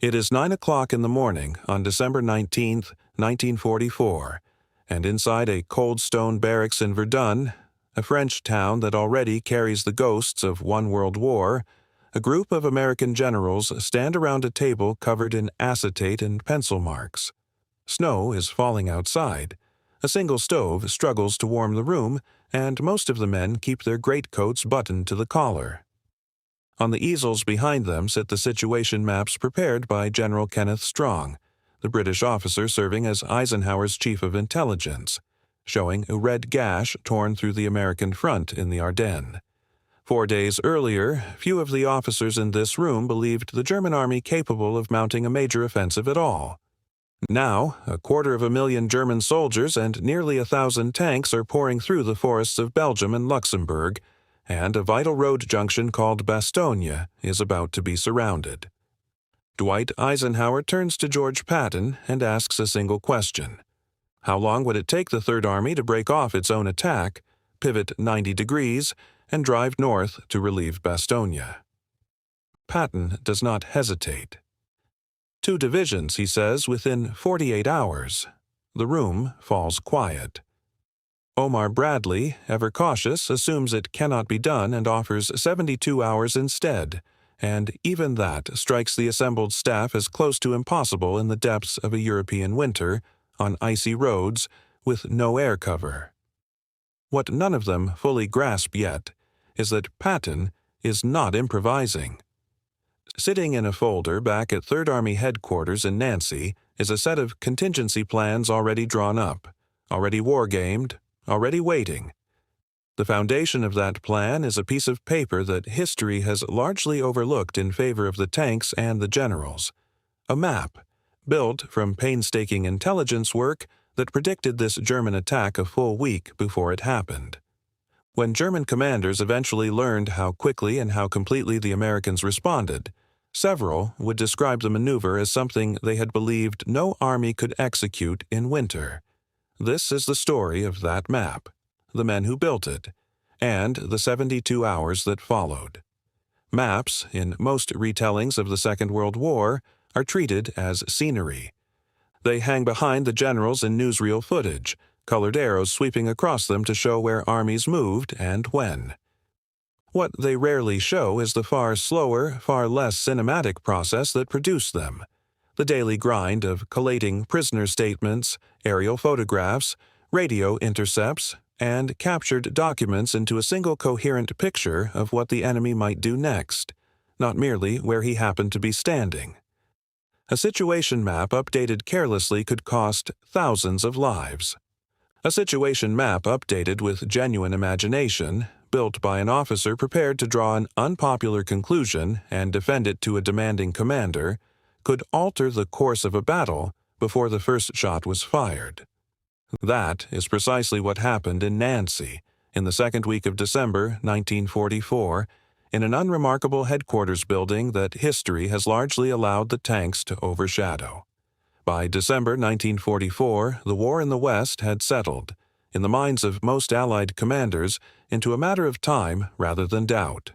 It is 9 o'clock in the morning on December 19th, 1944, and inside a cold stone barracks in Verdun, a French town that already carries the ghosts of one world war, a group of American generals stand around a table covered in acetate and pencil marks. Snow is falling outside. A single stove struggles to warm the room, and most of the men keep their greatcoats buttoned to the collar. On the easels behind them sit the situation maps prepared by General Kenneth Strong, the British officer serving as Eisenhower's chief of intelligence, showing a red gash torn through the American front in the Ardennes. 4 days earlier, few of the officers in this room believed the German army capable of mounting a major offensive at all. Now, 250,000 German soldiers and nearly 1,000 tanks are pouring through the forests of Belgium and Luxembourg, and a vital road junction called Bastogne is about to be surrounded. Dwight Eisenhower turns to George Patton and asks a single question. How long would it take the Third Army to break off its own attack, pivot 90 degrees, and drive north to relieve Bastogne? Patton does not hesitate. 2 divisions, he says, within 48 hours. The room falls quiet. Omar Bradley, ever cautious, assumes it cannot be done and offers 72 hours instead, and even that strikes the assembled staff as close to impossible in the depths of a European winter, on icy roads, with no air cover. What none of them fully grasp yet is that Patton is not improvising. Sitting in a folder back at Third Army headquarters in Nancy is a set of contingency plans already drawn up, already war-gamed, already waiting. The foundation of that plan is a piece of paper that history has largely overlooked in favor of the tanks and the generals. A map, built from painstaking intelligence work that predicted this German attack a full week before it happened. When German commanders eventually learned how quickly and how completely the Americans responded, several would describe the maneuver as something they had believed no army could execute in winter. This is the story of that map, the men who built it, and the 72 hours that followed. Maps, in most retellings of the Second World War, are treated as scenery. They hang behind the generals in newsreel footage, colored arrows sweeping across them to show where armies moved and when. What they rarely show is the far slower, far less cinematic process that produced them. The daily grind of collating prisoner statements, aerial photographs, radio intercepts, and captured documents into a single coherent picture of what the enemy might do next, not merely where he happened to be standing. A situation map updated carelessly could cost thousands of lives. A situation map updated with genuine imagination, built by an officer prepared to draw an unpopular conclusion and defend it to a demanding commander, could alter the course of a battle before the first shot was fired. That is precisely what happened in Nancy in the second week of December 1944, in an unremarkable headquarters building that history has largely allowed the tanks to overshadow. By December 1944, the war in the West had settled, in the minds of most Allied commanders, into a matter of time rather than doubt.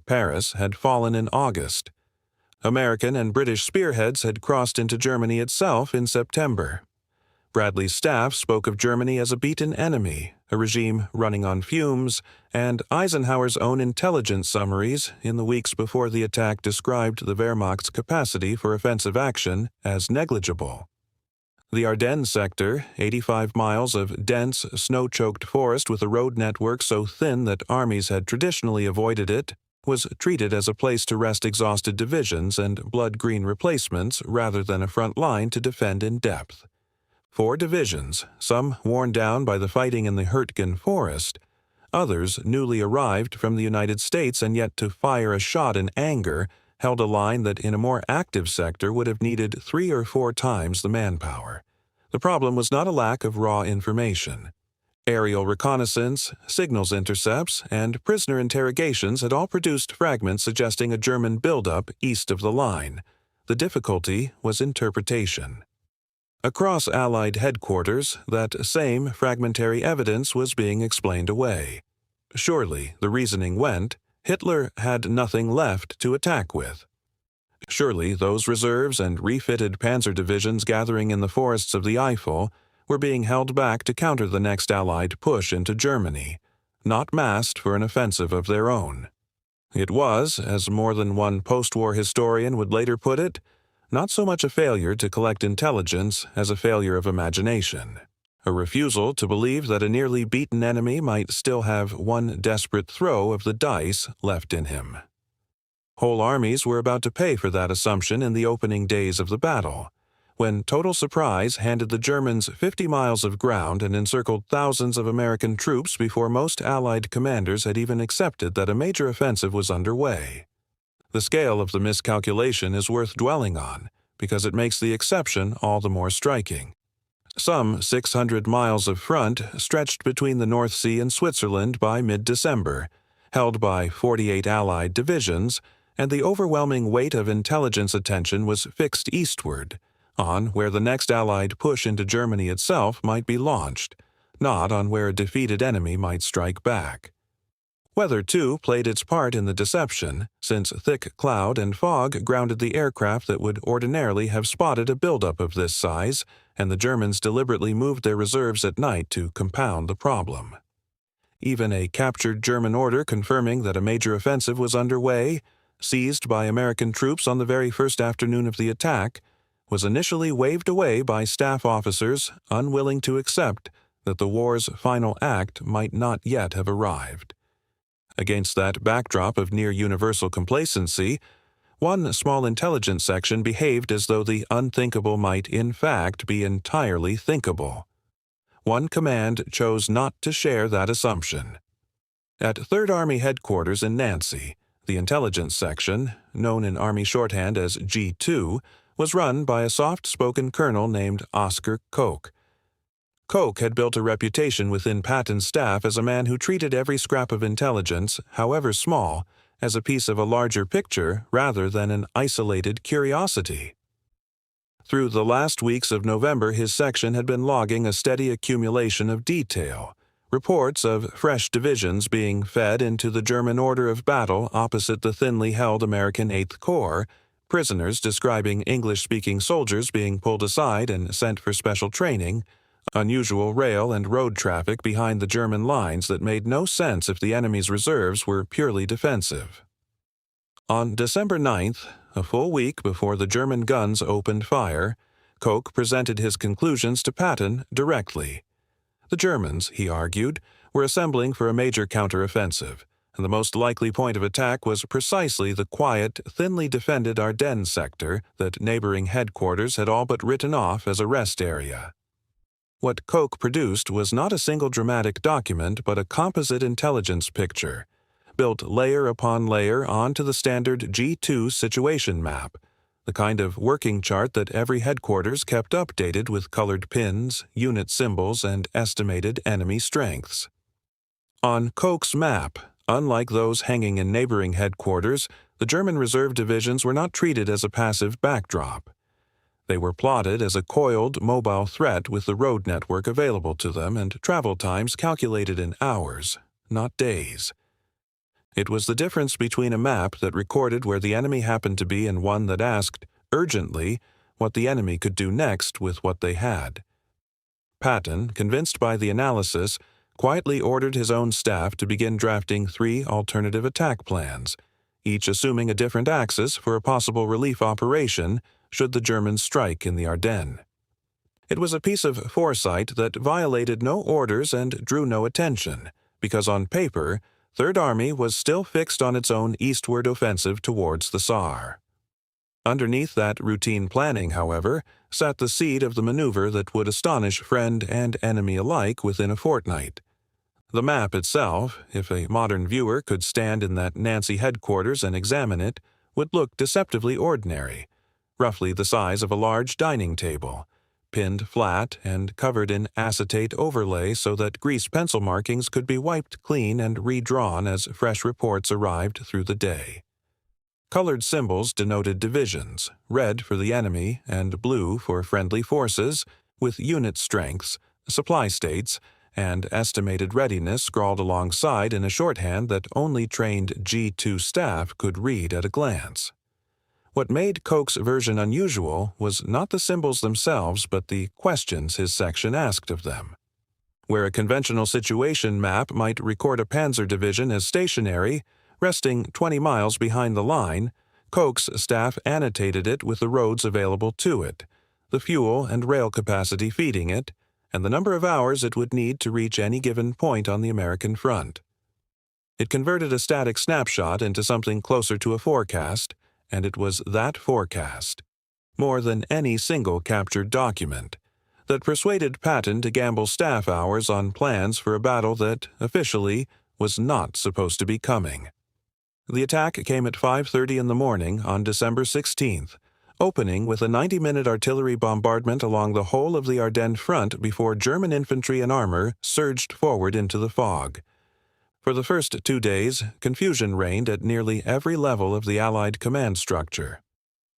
Paris had fallen in August. American and British spearheads had crossed into Germany itself in September. Bradley's staff spoke of Germany as a beaten enemy, a regime running on fumes, and Eisenhower's own intelligence summaries in the weeks before the attack described the Wehrmacht's capacity for offensive action as negligible. The Ardennes sector, 85 miles of dense, snow-choked forest with a road network so thin that armies had traditionally avoided it, was treated as a place to rest exhausted divisions and blood-green replacements rather than a front line to defend in depth. 4 divisions, some worn down by the fighting in the Hurtgen forest, others newly arrived from the United States and yet to fire a shot in anger, held a line that in a more active sector would have needed 3 or 4 times the manpower. The problem was not a lack of raw information. Aerial reconnaissance, signals intercepts, and prisoner interrogations had all produced fragments suggesting a German buildup east of the line. The difficulty was interpretation. Across Allied headquarters, that same fragmentary evidence was being explained away. Surely, the reasoning went, Hitler had nothing left to attack with. Surely those reserves and refitted panzer divisions gathering in the forests of the Eifel were being held back to counter the next Allied push into Germany, not massed for an offensive of their own. It was, as more than one post-war historian would later put it, not so much a failure to collect intelligence as a failure of imagination, a refusal to believe that a nearly beaten enemy might still have one desperate throw of the dice left in him. Whole armies were about to pay for that assumption in the opening days of the battle, when total surprise handed the Germans 50 miles of ground and encircled thousands of American troops before most Allied commanders had even accepted that a major offensive was underway. The scale of the miscalculation is worth dwelling on, because it makes the exception all the more striking. Some 600 miles of front stretched between the North Sea and Switzerland by mid-December, held by 48 Allied divisions, and the overwhelming weight of intelligence attention was fixed eastward, on where the next Allied push into Germany itself might be launched, not on where a defeated enemy might strike back. Weather, too, played its part in the deception, since thick cloud and fog grounded the aircraft that would ordinarily have spotted a buildup of this size, and the Germans deliberately moved their reserves at night to compound the problem. Even a captured German order confirming that a major offensive was underway, seized by American troops on the very first afternoon of the attack, was initially waved away by staff officers unwilling to accept that the war's final act might not yet have arrived. Against that backdrop of near-universal complacency, one small intelligence section behaved as though the unthinkable might in fact be entirely thinkable. One command chose not to share that assumption. At 3rd Army Headquarters in Nancy, the intelligence section, known in Army shorthand as G2, was run by a soft-spoken colonel named Oscar Koch. Koch had built a reputation within Patton's staff as a man who treated every scrap of intelligence, however small, as a piece of a larger picture rather than an isolated curiosity. Through the last weeks of November, his section had been logging a steady accumulation of detail, reports of fresh divisions being fed into the German order of battle opposite the thinly held American 8th Corps, prisoners describing English-speaking soldiers being pulled aside and sent for special training, unusual rail and road traffic behind the German lines that made no sense if the enemy's reserves were purely defensive. On December 9th, a full week before the German guns opened fire, Koch presented his conclusions to Patton directly. The Germans, he argued, were assembling for a major counteroffensive, and the most likely point of attack was precisely the quiet, thinly defended Ardennes sector that neighboring headquarters had all but written off as a rest area. What Koch produced was not a single dramatic document but a composite intelligence picture, built layer upon layer onto the standard G2 situation map, the kind of working chart that every headquarters kept updated with colored pins, unit symbols, and estimated enemy strengths. On Koch's map, unlike those hanging in neighboring headquarters, the German reserve divisions were not treated as a passive backdrop. They were plotted as a coiled, mobile threat with the road network available to them and travel times calculated in hours, not days. It was the difference between a map that recorded where the enemy happened to be and one that asked, urgently, what the enemy could do next with what they had. Patton, convinced by the analysis, quietly ordered his own staff to begin drafting 3 alternative attack plans, each assuming a different axis for a possible relief operation should the Germans strike in the Ardennes. It was a piece of foresight that violated no orders and drew no attention, because on paper, 3rd Army was still fixed on its own eastward offensive towards the Saar. Underneath that routine planning, however, sat the seed of the maneuver that would astonish friend and enemy alike within a fortnight. The map itself, if a modern viewer could stand in that Nancy headquarters and examine it, would look deceptively ordinary, roughly the size of a large dining table, pinned flat and covered in acetate overlay so that grease pencil markings could be wiped clean and redrawn as fresh reports arrived through the day. Colored symbols denoted divisions, red for the enemy and blue for friendly forces, with unit strengths, supply states, and estimated readiness scrawled alongside in a shorthand that only trained G2 staff could read at a glance. What made Koch's version unusual was not the symbols themselves but the questions his section asked of them. Where a conventional situation map might record a panzer division as stationary, resting 20 miles behind the line, Koch's staff annotated it with the roads available to it, the fuel and rail capacity feeding it, and the number of hours it would need to reach any given point on the American front. It converted a static snapshot into something closer to a forecast, and it was that forecast, more than any single captured document, that persuaded Patton to gamble staff hours on plans for a battle that, officially, was not supposed to be coming. The attack came at 5:30 in the morning on December 16th, opening with a 90-minute artillery bombardment along the whole of the Ardennes front before German infantry and armor surged forward into the fog. For the first 2 days, confusion reigned at nearly every level of the Allied command structure.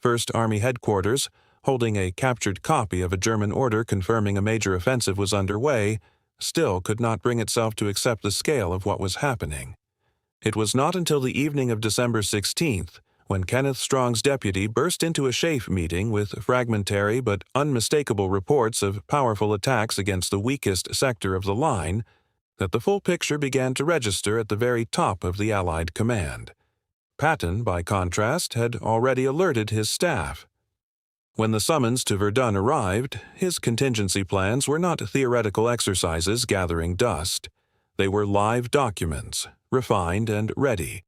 First Army Headquarters, holding a captured copy of a German order confirming a major offensive was underway, still could not bring itself to accept the scale of what was happening. It was not until the evening of December 16th, when Kenneth Strong's deputy burst into a chafe meeting with fragmentary but unmistakable reports of powerful attacks against the weakest sector of the line, that the full picture began to register at the very top of the Allied command. Patton, by contrast, had already alerted his staff. When the summons to Verdun arrived, his contingency plans were not theoretical exercises gathering dust. They were live documents, refined and ready,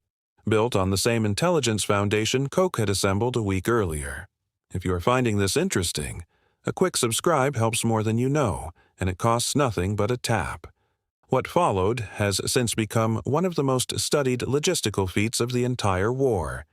built on the same intelligence foundation Koch had assembled a week earlier. If you are finding this interesting, a quick subscribe helps more than you know, and it costs nothing but a tap. What followed has since become one of the most studied logistical feats of the entire war.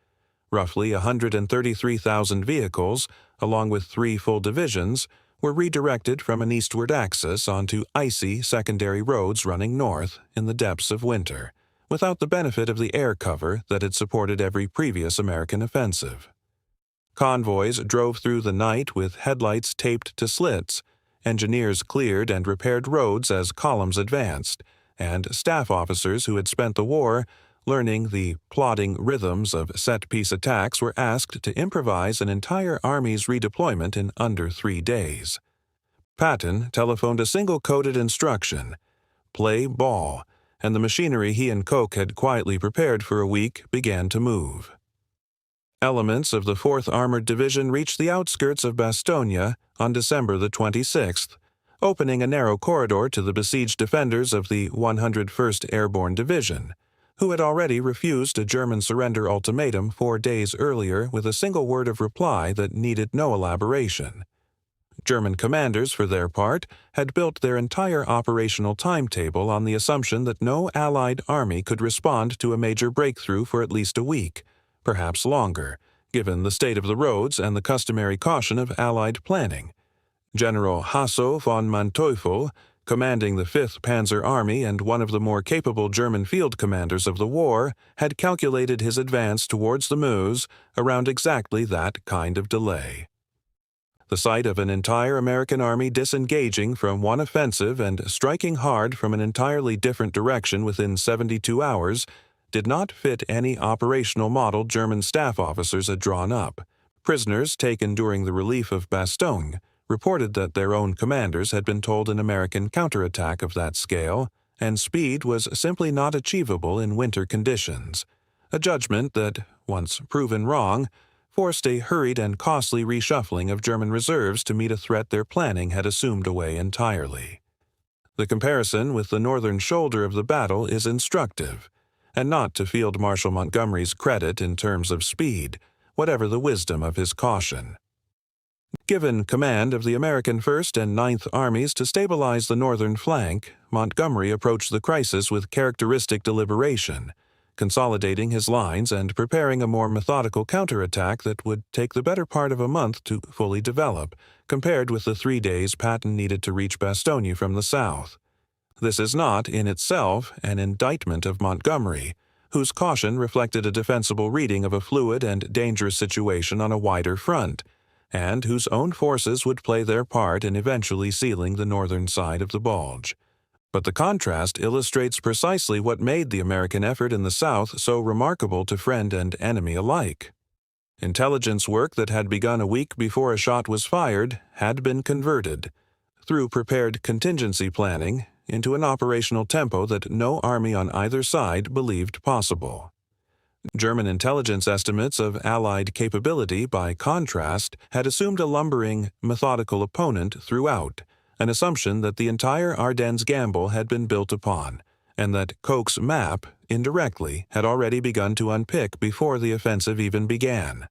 Roughly 133,000 vehicles, along with 3 full divisions, were redirected from an eastward axis onto icy secondary roads running north in the depths of winter, without the benefit of the air cover that had supported every previous American offensive. Convoys drove through the night with headlights taped to slits, engineers cleared and repaired roads as columns advanced, and staff officers who had spent the war learning the plodding rhythms of set-piece attacks were asked to improvise an entire army's redeployment in under 3 days. Patton telephoned a single coded instruction: play ball, and the machinery he and Koch had quietly prepared for a week began to move. Elements of the 4th Armored Division reached the outskirts of Bastogne on December the 26th, opening a narrow corridor to the besieged defenders of the 101st Airborne Division, who had already refused a German surrender ultimatum 4 days earlier with a single word of reply that needed no elaboration. German commanders, for their part, had built their entire operational timetable on the assumption that no Allied army could respond to a major breakthrough for at least a week, perhaps longer, given the state of the roads and the customary caution of Allied planning. General Hasso von Manteuffel, commanding the 5th Panzer Army and one of the more capable German field commanders of the war, had calculated his advance towards the Meuse around exactly that kind of delay. The sight of an entire American army disengaging from one offensive and striking hard from an entirely different direction within 72 hours did not fit any operational model German staff officers had drawn up. Prisoners taken during the relief of Bastogne reported that their own commanders had been told an American counterattack of that scale, and speed was simply not achievable in winter conditions, a judgment that, once proven wrong, forced a hurried and costly reshuffling of German reserves to meet a threat their planning had assumed away entirely. The comparison with the northern shoulder of the battle is instructive, and not to Field Marshal Montgomery's credit in terms of speed, whatever the wisdom of his caution. Given command of the American 1st and 9th Armies to stabilize the northern flank, Montgomery approached the crisis with characteristic deliberation, consolidating his lines and preparing a more methodical counterattack that would take the better part of a month to fully develop, compared with the 3 days Patton needed to reach Bastogne from the south. This is not, in itself, an indictment of Montgomery, whose caution reflected a defensible reading of a fluid and dangerous situation on a wider front, and whose own forces would play their part in eventually sealing the northern side of the bulge. But the contrast illustrates precisely what made the American effort in the South so remarkable to friend and enemy alike. Intelligence work that had begun a week before a shot was fired had been converted, through prepared contingency planning, into an operational tempo that no army on either side believed possible. German intelligence estimates of Allied capability, by contrast, had assumed a lumbering, methodical opponent throughout, an assumption that the entire Ardennes gamble had been built upon, and that Koch's map, indirectly, had already begun to unpick before the offensive even began.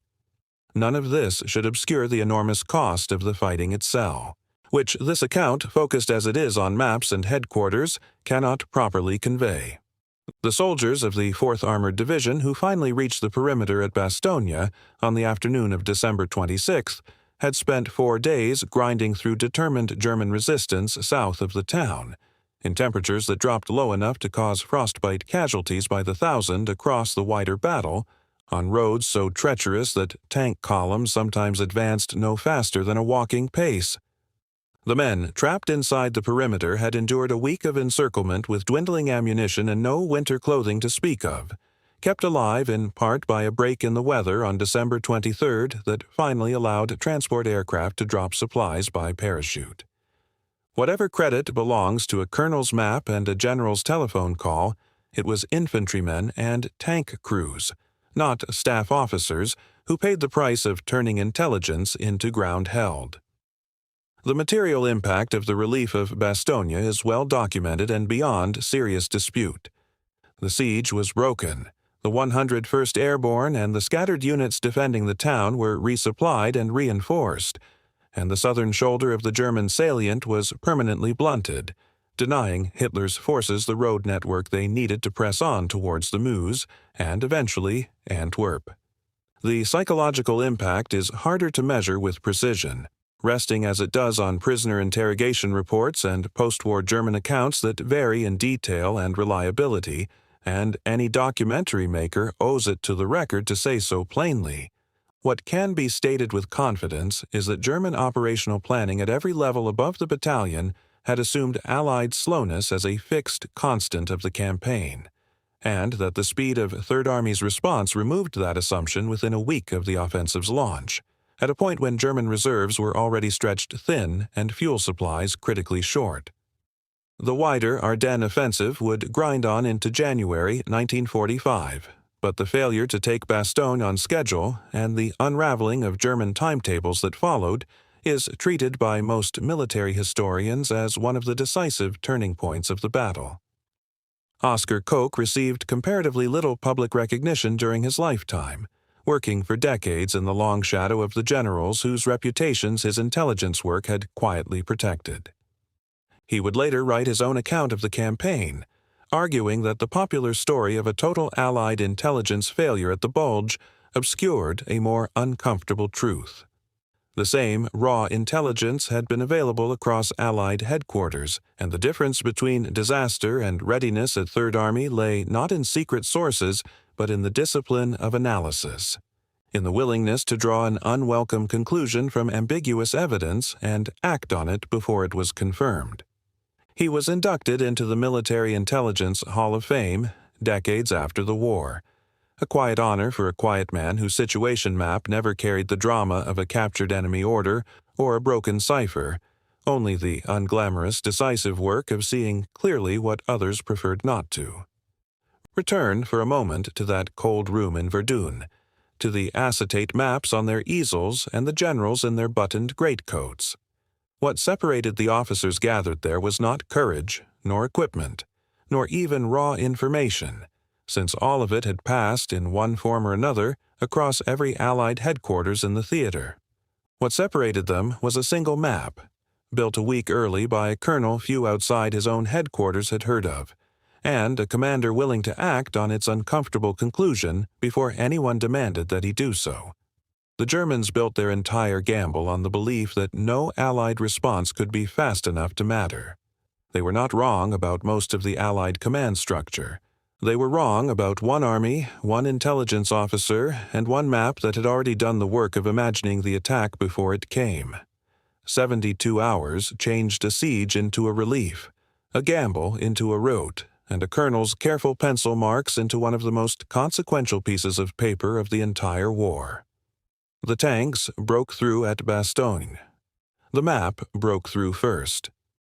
None of this should obscure the enormous cost of the fighting itself, which this account, focused as it is on maps and headquarters, cannot properly convey. The soldiers of the 4th Armored Division who finally reached the perimeter at Bastogne on the afternoon of December 26th had spent 4 days grinding through determined German resistance south of the town, in temperatures that dropped low enough to cause frostbite casualties by the thousand across the wider battle, on roads so treacherous that tank columns sometimes advanced no faster than a walking pace. The men trapped inside the perimeter had endured a week of encirclement with dwindling ammunition and no winter clothing to speak of, kept alive in part by a break in the weather on December 23rd that finally allowed transport aircraft to drop supplies by parachute. Whatever credit belongs to a colonel's map and a general's telephone call, it was infantrymen and tank crews, not staff officers, who paid the price of turning intelligence into ground held. The material impact of the relief of Bastogne is well documented and beyond serious dispute. The siege was broken. The 101st Airborne and the scattered units defending the town were resupplied and reinforced, and the southern shoulder of the German salient was permanently blunted, denying Hitler's forces the road network they needed to press on towards the Meuse and, eventually, Antwerp. The psychological impact is harder to measure with precision, resting as it does on prisoner interrogation reports and post-war German accounts that vary in detail and reliability, and any documentary maker owes it to the record to say so plainly. What can be stated with confidence is that German operational planning at every level above the battalion had assumed Allied slowness as a fixed constant of the campaign, and that the speed of Third Army's response removed that assumption within a week of the offensive's launch, at a point when German reserves were already stretched thin and fuel supplies critically short. The wider Ardennes offensive would grind on into January 1945, but the failure to take Bastogne on schedule and the unraveling of German timetables that followed is treated by most military historians as one of the decisive turning points of the battle. Oskar Koch received comparatively little public recognition during his lifetime, working for decades in the long shadow of the generals whose reputations his intelligence work had quietly protected. He would later write his own account of the campaign, arguing that the popular story of a total Allied intelligence failure at the Bulge obscured a more uncomfortable truth. The same raw intelligence had been available across Allied headquarters, and the difference between disaster and readiness at Third Army lay not in secret sources, but in the discipline of analysis, in the willingness to draw an unwelcome conclusion from ambiguous evidence and act on it before it was confirmed. He was inducted into the Military Intelligence Hall of Fame decades after the war, a quiet honor for a quiet man whose situation map never carried the drama of a captured enemy order or a broken cipher, only the unglamorous, decisive work of seeing clearly what others preferred not to. Return for a moment to that cold room in Verdun, to the acetate maps on their easels and the generals in their buttoned greatcoats. What separated the officers gathered there was not courage, nor equipment, nor even raw information, since all of it had passed in one form or another across every Allied headquarters in the theater. What separated them was a single map, built a week early by a colonel few outside his own headquarters had heard of, and a commander willing to act on its uncomfortable conclusion before anyone demanded that he do so. The Germans built their entire gamble on the belief that no Allied response could be fast enough to matter. They were not wrong about most of the Allied command structure. They were wrong about one army, one intelligence officer, and one map that had already done the work of imagining the attack before it came. 72 hours changed a siege into a relief, a gamble into a rout, and a colonel's careful pencil marks into one of the most consequential pieces of paper of the entire war. The tanks broke through at Bastogne. The map broke through first.